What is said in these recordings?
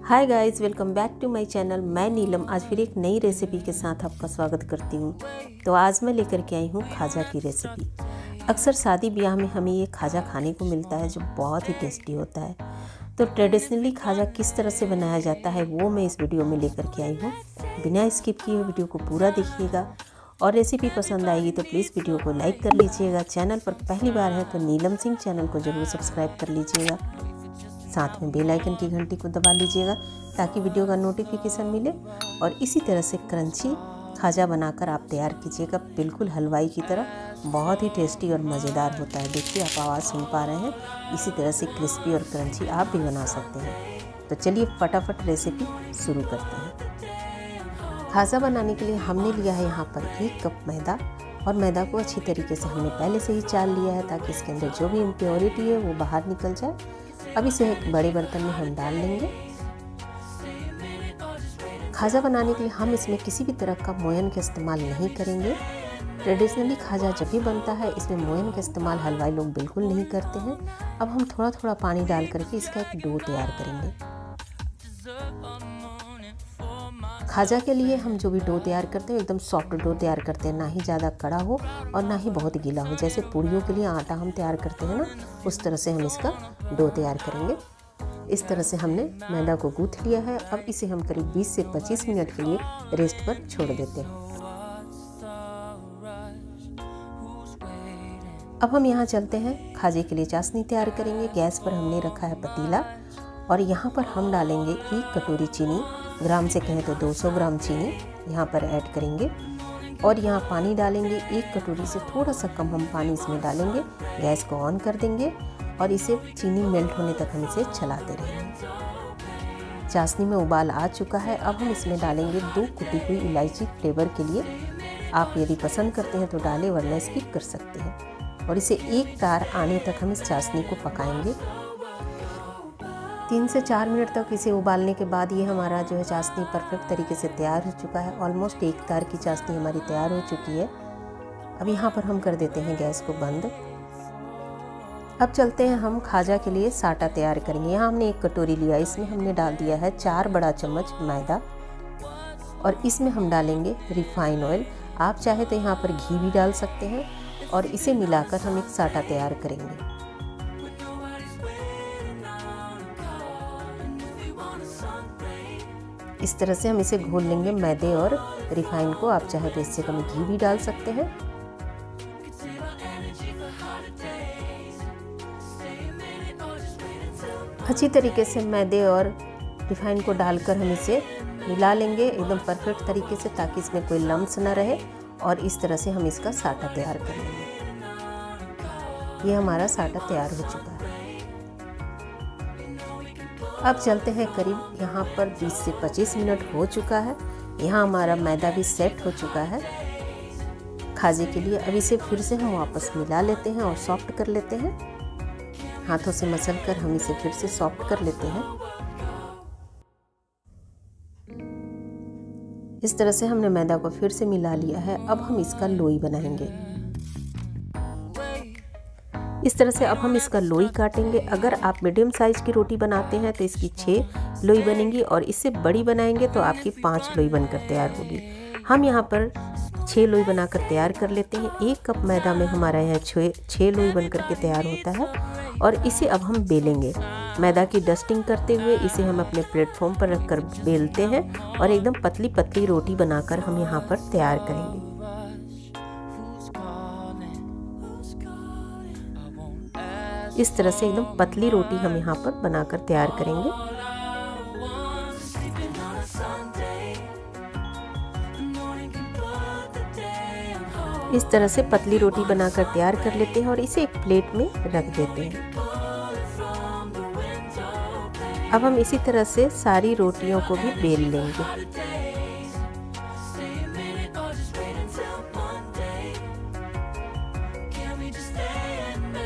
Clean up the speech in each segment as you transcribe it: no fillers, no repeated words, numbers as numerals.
Hi guys, welcome back to my channel. मैं नीलम आज फिर एक नई रेसिपी के साथ आपका स्वागत करती हूँ। तो आज मैं लेकर के आई हूँ खाजा की रेसिपी। अक्सर शादी ब्याह में हमें ये खाजा खाने को मिलता है जो बहुत ही टेस्टी होता है। तो ट्रेडिशनली खाजा किस तरह से बनाया जाता है वो मैं इस वीडियो में लेकर के आई हूँ। बिना स्किप किए वीडियो को पूरा देखिएगा और रेसिपी पसंद आएगी तो प्लीज़ वीडियो को लाइक कर लीजिएगा। चैनल पर पहली बार है तो नीलम सिंह चैनल को ज़रूर सब्सक्राइब कर लीजिएगा। साथ में बेल आइकन की घंटी को दबा लीजिएगा ताकि वीडियो का नोटिफिकेशन मिले। और इसी तरह से क्रंची खाजा बनाकर आप तैयार कीजिएगा, बिल्कुल हलवाई की तरह। बहुत ही टेस्टी और मज़ेदार होता है। देखिए आप आवाज़ सुन पा रहे हैं, इसी तरह से क्रिस्पी और क्रंची आप भी बना सकते हैं। तो चलिए फटाफट रेसिपी शुरू करते हैं। खाजा बनाने के लिए हमने लिया है यहाँ पर 1 कप मैदा, और मैदा को अच्छी तरीके से हमने पहले से ही चाल लिया है ताकि इसके अंदर जो भी इम्प्योरिटी है वो बाहर निकल जाए। अब इसे एक बड़े बर्तन में हम डाल लेंगे। खाजा बनाने के लिए हम इसमें किसी भी तरह का मोयन का इस्तेमाल नहीं करेंगे। ट्रेडिशनली खाजा जब भी बनता है इसमें मोयन का इस्तेमाल हलवाई लोग बिल्कुल नहीं करते हैं। अब हम थोड़ा थोड़ा पानी डाल करके इसका एक डो तैयार करेंगे। खाजा के लिए हम जो भी डो तैयार करते हैं एकदम सॉफ्ट डो तैयार करते हैं, ना ही ज़्यादा कड़ा हो और ना ही बहुत गीला हो। जैसे पूड़ियों के लिए आटा हम तैयार करते हैं ना, उस तरह से हम इसका डो तैयार करेंगे। इस तरह से हमने मैदा को गूँथ लिया है। अब इसे हम करीब 20 से 25 मिनट के लिए रेस्ट पर छोड़ देते हैं। अब हम यहाँ चलते हैं खाजे के लिए चाशनी तैयार करेंगे। गैस पर हमने रखा है पतीला और यहाँ पर हम डालेंगे 1 कटोरी चीनी। ग्राम से कहें तो 200 ग्राम चीनी यहाँ पर ऐड करेंगे। और यहाँ पानी डालेंगे 1 कटोरी से थोड़ा सा कम हम पानी इसमें डालेंगे। गैस को ऑन कर देंगे और इसे चीनी मेल्ट होने तक हम इसे चलाते रहेंगे। चाशनी में उबाल आ चुका है। अब हम इसमें डालेंगे 2 कुटी हुई इलायची फ्लेवर के लिए। आप यदि पसंद करते हैं तो डालें, वरना स्किप कर सकते हैं। और इसे एक तार आने तक हम इस चाशनी को पकाएंगे। 3 से 4 मिनट तक इसे उबालने के बाद ये हमारा जो है चाशनी परफेक्ट तरीके से तैयार हो चुका है। ऑलमोस्ट 1 तार की चाशनी हमारी तैयार हो चुकी है। अब यहाँ पर हम कर देते हैं गैस को बंद। अब चलते हैं हम खाजा के लिए साटा तैयार करेंगे। यहाँ हमने 1 कटोरी लिया, इसमें हमने डाल दिया है 4 बड़ा चम्मच मैदा और इसमें हम डालेंगे रिफाइन ऑयल। आप चाहे तो यहाँ पर घी भी डाल सकते हैं और इसे मिलाकर हम एक साटा तैयार करेंगे। इस तरह से हम इसे घोल लेंगे मैदे और रिफाइन को। आप चाहे तो इससे कम घी भी डाल सकते हैं। अच्छी तरीके से मैदे और रिफाइन को डालकर हम इसे मिला लेंगे एकदम परफेक्ट तरीके से, ताकि इसमें कोई लम्स ना रहे। और इस तरह से हम इसका साटा तैयार कर लेंगे। ये हमारा साटा तैयार हो चुका है। अब चलते हैं, करीब यहाँ पर 20 से 25 मिनट हो चुका है। यहाँ हमारा मैदा भी सेट हो चुका है खाजे के लिए। अब इसे फिर से हम वापस मिला लेते हैं और सॉफ्ट कर लेते हैं। हाथों से मसल कर हम इसे फिर से सॉफ्ट कर लेते हैं। इस तरह से हमने मैदा को फिर से मिला लिया है। अब हम इसका लोई बनाएंगे। इस तरह से अब हम इसका लोई काटेंगे। अगर आप मीडियम साइज की रोटी बनाते हैं तो इसकी 6 लोई बनेंगी, और इससे बड़ी बनाएंगे तो आपकी 5 लोई बनकर तैयार होगी। हम यहाँ पर 6 लोई बनाकर तैयार कर लेते हैं। 1 कप मैदा में हमारा यहाँ 6 लोई बनकर के तैयार होता है। और इसे अब हम बेलेंगे। मैदा की डस्टिंग करते हुए इसे हम अपने प्लेटफॉर्म पर रखकर बेलते हैं और एकदम पतली पतली रोटी बनाकर हम यहाँ पर तैयार करेंगे। इस तरह से एकदम पतली रोटी हम यहाँ पर बनाकर तैयार करेंगे। इस तरह से पतली रोटी बनाकर तैयार कर लेते हैं और इसे एक प्लेट में रख देते हैं। अब हम इसी तरह से सारी रोटियों को भी बेल लेंगे।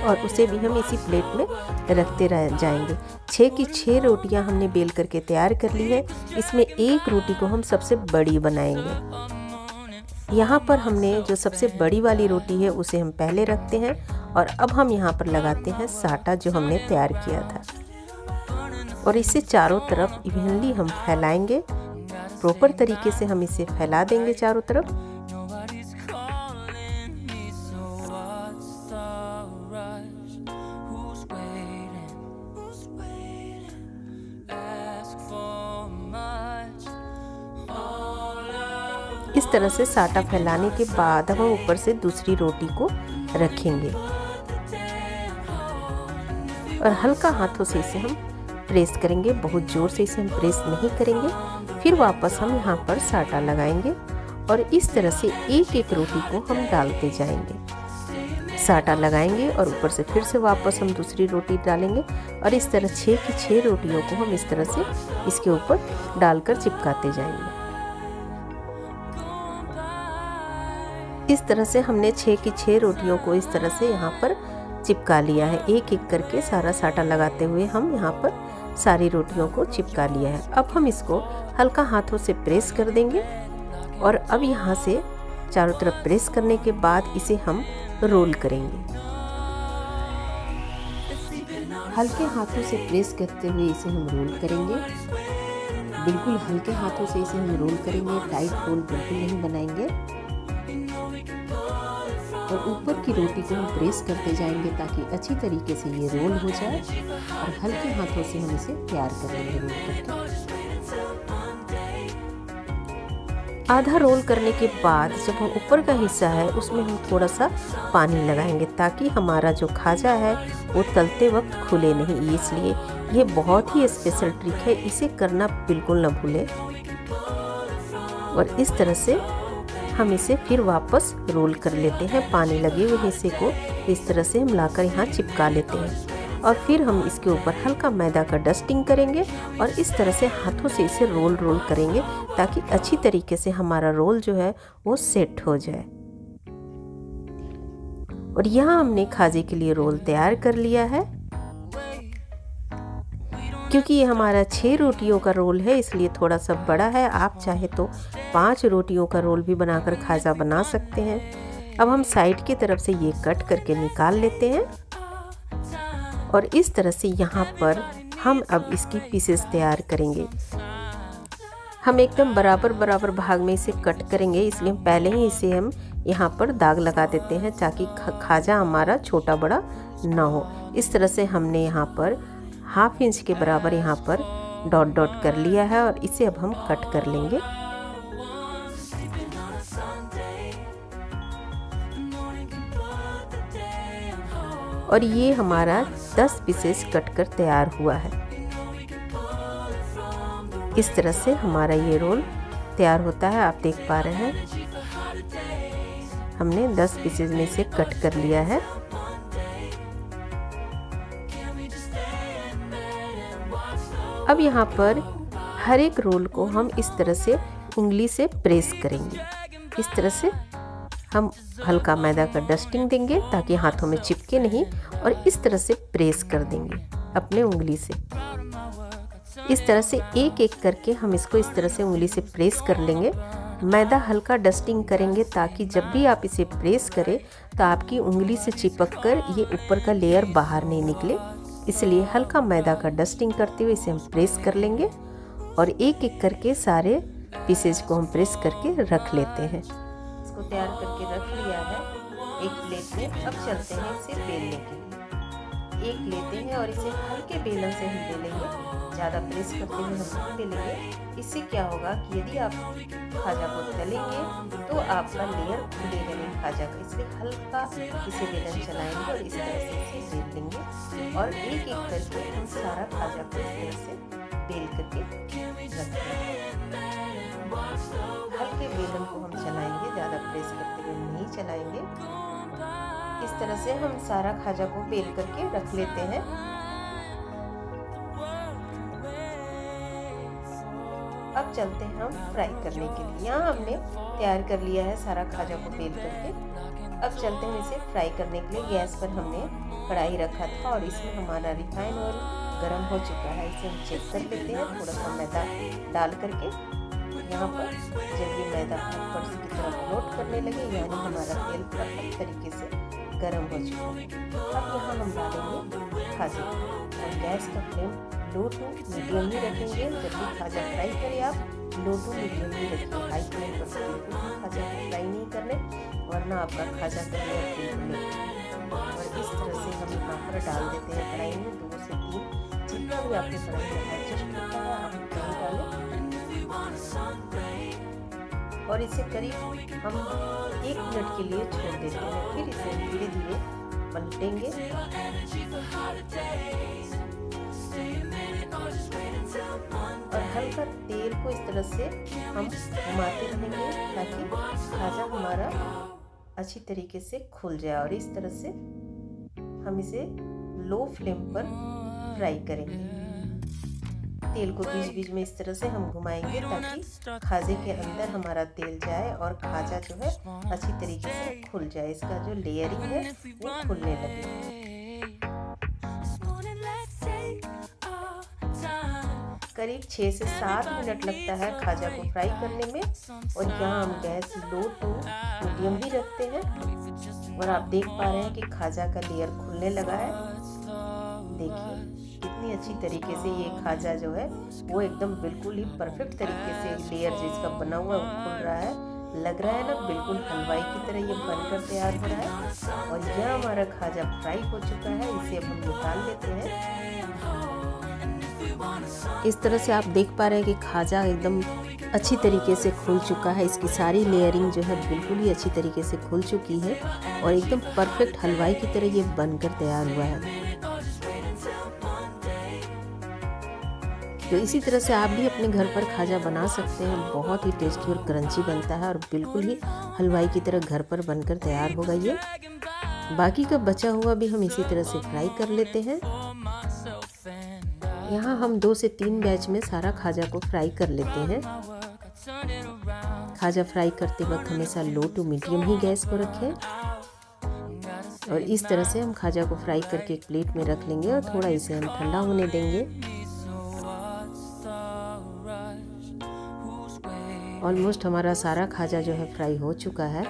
और उसे भी हम इसी प्लेट में रखते रह जाएंगे। 6 की 6 रोटियां हमने बेल करके तैयार कर ली है। इसमें एक रोटी को हम सबसे बड़ी बनाएंगे। यहाँ पर हमने जो सबसे बड़ी वाली रोटी है उसे हम पहले रखते हैं और अब हम यहाँ पर लगाते हैं साटा जो हमने तैयार किया था। और इसे चारों तरफ इवनली हम फैलाएंगे। प्रॉपर तरीके से हम इसे फैला देंगे चारों तरफ। इस तरह से साटा फैलाने के बाद हम ऊपर से दूसरी रोटी को रखेंगे और हल्का हाथों से इसे हम प्रेस करेंगे। बहुत ज़ोर से इसे हम प्रेस नहीं करेंगे। फिर वापस हम यहाँ पर साटा लगाएंगे और इस तरह से एक एक रोटी को हम डालते जाएंगे। साटा लगाएंगे और ऊपर से फिर से वापस हम दूसरी रोटी डालेंगे और इस तरह 6 की 6 रोटियों को हम इस तरह से इसके ऊपर डालकर चिपकाते जाएंगे। इस तरह से हमने 6 की 6 रोटियों को इस तरह से यहाँ पर चिपका लिया है। एक एक करके सारा साटा लगाते हुए हम यहाँ पर सारी रोटियों को चिपका लिया है। अब हम इसको हल्का हाथों से प्रेस कर देंगे और अब यहाँ से चारों तरफ प्रेस करने के बाद इसे हम रोल करेंगे। हल्के हाथों से प्रेस करते हुए इसे हम रोल करेंगे। बिल्कुल हल्के हाथों से इसे हम रोल करेंगे, टाइट रोल बिल्कुल नहीं बनाएंगे। और ऊपर की रोटी को हम प्रेस करते जाएंगे ताकि अच्छी तरीके से ये रोल हो जाए और हल्के हाथों से हम इसे तैयार कर लेंगे रोल करके। आधा रोल करने के बाद जब हम ऊपर का हिस्सा है उसमें हम थोड़ा सा पानी लगाएंगे ताकि हमारा जो खाजा है वो तलते वक्त खुले नहीं। इसलिए ये बहुत ही स्पेशल ट्रिक है, इसे करना बिल्कुल न भूलें। और इस तरह से हम इसे फिर वापस रोल कर लेते हैं। पानी लगे हुए हिस्से को इस तरह से हम लाकर यहाँ चिपका लेते हैं और फिर हम इसके ऊपर हल्का मैदा का डस्टिंग करेंगे और इस तरह से हाथों से इसे रोल करेंगे ताकि अच्छी तरीके से हमारा रोल जो है वो सेट हो जाए। और यहाँ हमने खाजे के लिए रोल तैयार कर लिया है। क्योंकि ये हमारा 6 रोटियों का रोल है इसलिए थोड़ा सा बड़ा है। आप चाहे तो 5 रोटियों का रोल भी बनाकर खाजा बना सकते हैं। अब हम साइड की तरफ से ये कट करके निकाल लेते हैं और इस तरह से यहाँ पर हम अब इसकी पीसेस तैयार करेंगे। हम एकदम बराबर भाग में इसे कट करेंगे, इसलिए पहले ही इसे हम यहाँ पर दाग लगा देते हैं ताकि खाजा हमारा छोटा बड़ा ना हो। इस तरह से हमने यहाँ पर 1/2 इंच के बराबर यहाँ पर डॉट कर लिया है और इसे अब हम कट कर लेंगे। और ये हमारा 10 पीसेस कट कर तैयार हुआ है। इस तरह से हमारा ये रोल तैयार होता है। आप देख पा रहे हैं हमने 10 पीसेस में से कट कर लिया है। अब यहाँ पर हर एक रोल को हम इस तरह से उंगली से प्रेस करेंगे। इस तरह से हम हल्का मैदा का डस्टिंग देंगे ताकि हाथों में चिपके नहीं और इस तरह से प्रेस कर देंगे अपने उंगली से। इस तरह से एक एक करके हम इसको इस तरह से उंगली से प्रेस कर लेंगे। मैदा हल्का डस्टिंग करेंगे ताकि जब भी आप इसे प्रेस करें तो आपकी उंगली से चिपक कर ये ऊपर का लेयर बाहर नहीं निकले। इसलिए हल्का मैदा का डस्टिंग करते हुए इसे हम प्रेस कर लेंगे और एक एक करके सारे पीसेज को हम प्रेस करके रख लेते हैं। इसको तैयार करके रख लिया है एक प्लेट में। अब चलते हैं इसे बेलने के लिए। एक लेते हैं और इसे हल्के बेलन से हम बेलेंगे, ज़्यादा प्रेस करते हुए हम नहीं बेलेंगे। इससे क्या होगा कि यदि आप खाजा को तलेंगे तो आपका लेयर खुलेगा नहीं खाजा का। इसलिए हल्का इसे बेलन चलाएंगे और इस तरह से इसे बेल लेंगे और एक एक करके हम सारा खाजा को इस तरह से बेल करके रखेंगे। हल्के बेलन को हम चलाएंगे, ज़्यादा प्रेस करते हुए नहीं चलाएंगे। इस तरह से हम सारा खाजा को बेल करके रख लेते हैं। अब चलते हैं हम फ्राई करने के लिए। यहाँ हमने तैयार कर लिया है सारा खाजा को बेल करके। अब चलते हैं इसे फ्राई करने के लिए। गैस पर हमने कढ़ाई रखा था और इसमें हमारा रिफाइन ऑयल गर्म हो चुका है। इसे हम चेक कर लेते हैं थोड़ा सा मैदा डाल करके। यहाँ पर जब ये मैदा ऊपर की तरफ फ्लोट करने लगे यानी हमारा तेल परफेक्ट तरीके से गर्म हो चुका है। अब यहाँ हम डालेंगे खाजे और गैस का फ्लेम लो टू मीडियम ही रखेंगे। जब भी खाजा फ्राई करें आप लो टू मीडियम ही रखिए, हाई फ्लेम पर बिल्कुल भी खाजा को फ्राई नहीं करने, वरना आपका खाजा का लेयर बिल्कुल नहीं। और इस तरह से हम यहाँ पर डाल देते हैं कढ़ाई में 2 से 3, जितना भी आपके कढ़ाई में एडजस्ट होता है आप उतना डालें। और इसे करीब हम 1 मिनट के लिए छोड़ देते हैं, फिर इसे धीरे धीरे पलटेंगे। और हल्का तेल को इस तरह से हम घुमाते रहेंगे ताकि खाजा हमारा अच्छी तरीके से खुल जाए। और इस तरह से हम इसे लो फ्लेम पर फ्राई करेंगे। तेल को बीच बीच में इस तरह से हम घुमाएंगे ताकि खाजे के अंदर हमारा तेल जाए और खाजा जो है अच्छी तरीके से खुल जाए, इसका जो लेयरिंग है वो खुलने लगे। करीब 6 से 7 मिनट लगता है खाजा को फ्राई करने में। और यहाँ हम गैस लो टू मीडियम ही रखते हैं। और आप देख पा रहे हैं कि खाजा का लेयर खुलने लगा है। देखिए कितनी अच्छी तरीके से ये खाजा जो है वो एकदम बिल्कुल ही परफेक्ट तरीके से लेयर जिसका बना हुआ है वो खुल रहा है। लग रहा है ना बिल्कुल हलवाई की तरह ये बनकर तैयार हो रहा है। और यह हमारा खाजा फ्राई हो चुका है, इसे अब हम निकाल लेते हैं। इस तरह से आप देख पा रहे हैं कि खाजा एकदम अच्छी तरीके से खुल चुका है। इसकी सारी लेयरिंग जो है बिल्कुल ही अच्छी तरीके से खुल चुकी है और एकदम परफेक्ट हलवाई की तरह ये बनकर तैयार हुआ है। तो इसी तरह से आप भी अपने घर पर खाजा बना सकते हैं। बहुत ही टेस्टी और क्रंची बनता है और बिल्कुल ही हलवाई की तरह घर पर बनकर तैयार होगा ये। बाकी का बचा हुआ भी हम इसी तरह से फ्राई कर लेते हैं। यहाँ हम 2 से 3 बैच में सारा खाजा को फ्राई कर लेते हैं। खाजा फ्राई करते वक्त हमेशा लो टू मीडियम ही गैस को रखें। और इस तरह से हम खाजा को फ्राई करके एक प्लेट में रख लेंगे और थोड़ा इसे हम ठंडा होने देंगे। ऑलमोस्ट हमारा सारा खाजा जो है फ्राई हो चुका है।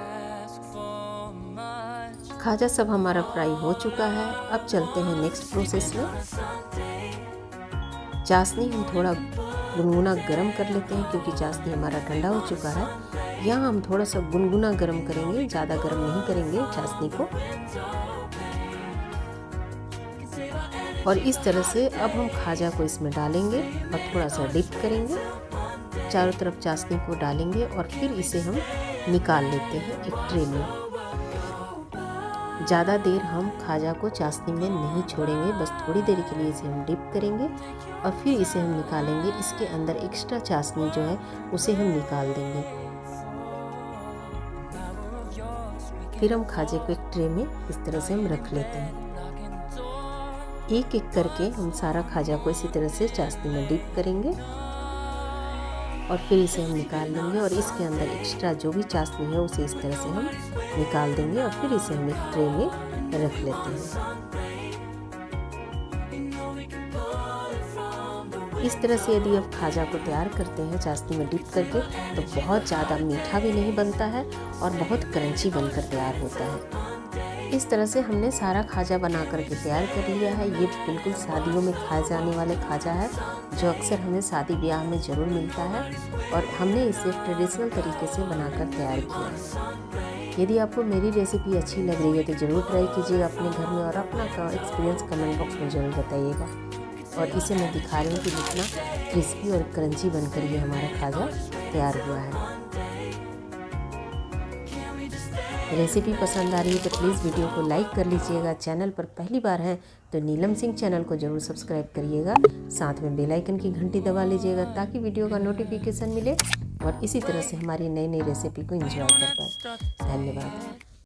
खाजा सब हमारा फ्राई हो चुका है। अब चलते हैं नेक्स्ट प्रोसेस में। चाशनी हम थोड़ा गुनगुना गरम कर लेते हैं क्योंकि चाशनी हमारा ठंडा हो चुका है। यहाँ हम थोड़ा सा गुनगुना गरम करेंगे, ज़्यादा गरम नहीं करेंगे चाशनी को। और इस तरह से अब हम खाजा को इसमें डालेंगे और थोड़ा सा डिप करेंगे। चारों तरफ चाशनी को डालेंगे और फिर इसे हम निकाल लेते हैं एक ट्रे में। ज़्यादा देर हम खाजा को चाशनी में नहीं छोड़ेंगे, बस थोड़ी देर के लिए इसे हम डिप करेंगे और फिर इसे हम निकालेंगे। इसके अंदर एक्स्ट्रा चाशनी जो है उसे हम निकाल देंगे। फिर हम खाजे को एक ट्रे में इस तरह से हम रख लेते हैं। एक एक करके हम सारा खाजा को इसी तरह से चाशनी में डिप करेंगे और फिर इसे हम निकाल लेंगे। और इसके अंदर एक्स्ट्रा जो भी चाशनी है उसे इस तरह से हम निकाल देंगे और फिर इसे हम एक ट्रे में रख लेते हैं। इस तरह से यदि आप खाजा को तैयार करते हैं चाशनी में डिप करके तो बहुत ज़्यादा मीठा भी नहीं बनता है और बहुत क्रंची बनकर तैयार होता है। इस तरह से हमने सारा खाजा बना करके तैयार कर लिया है। ये बिल्कुल शादियों में खाए जाने वाले खाजा है जो अक्सर हमें शादी ब्याह में ज़रूर मिलता है और हमने इसे ट्रेडिशनल तरीके से बनाकर तैयार किया है। यदि आपको मेरी रेसिपी अच्छी लग रही है तो ज़रूर ट्राई कीजिएगा अपने घर में और अपना एक्सपीरियंस कमेंट बॉक्स में ज़रूर बताइएगा। और इसे मैं दिखा रही हूँ कि कितना क्रिस्पी और क्रंची बनकर ये हमारा खाजा तैयार हुआ है। रेसिपी पसंद आ रही है तो प्लीज़ वीडियो को लाइक कर लीजिएगा। चैनल पर पहली बार हैं तो नीलम सिंह चैनल को ज़रूर सब्सक्राइब करिएगा। साथ में बेल आइकन की घंटी दबा लीजिएगा ताकि वीडियो का नोटिफिकेशन मिले और इसी तरह से हमारी नई नई रेसिपी को एंजॉय कर पाए। धन्यवाद।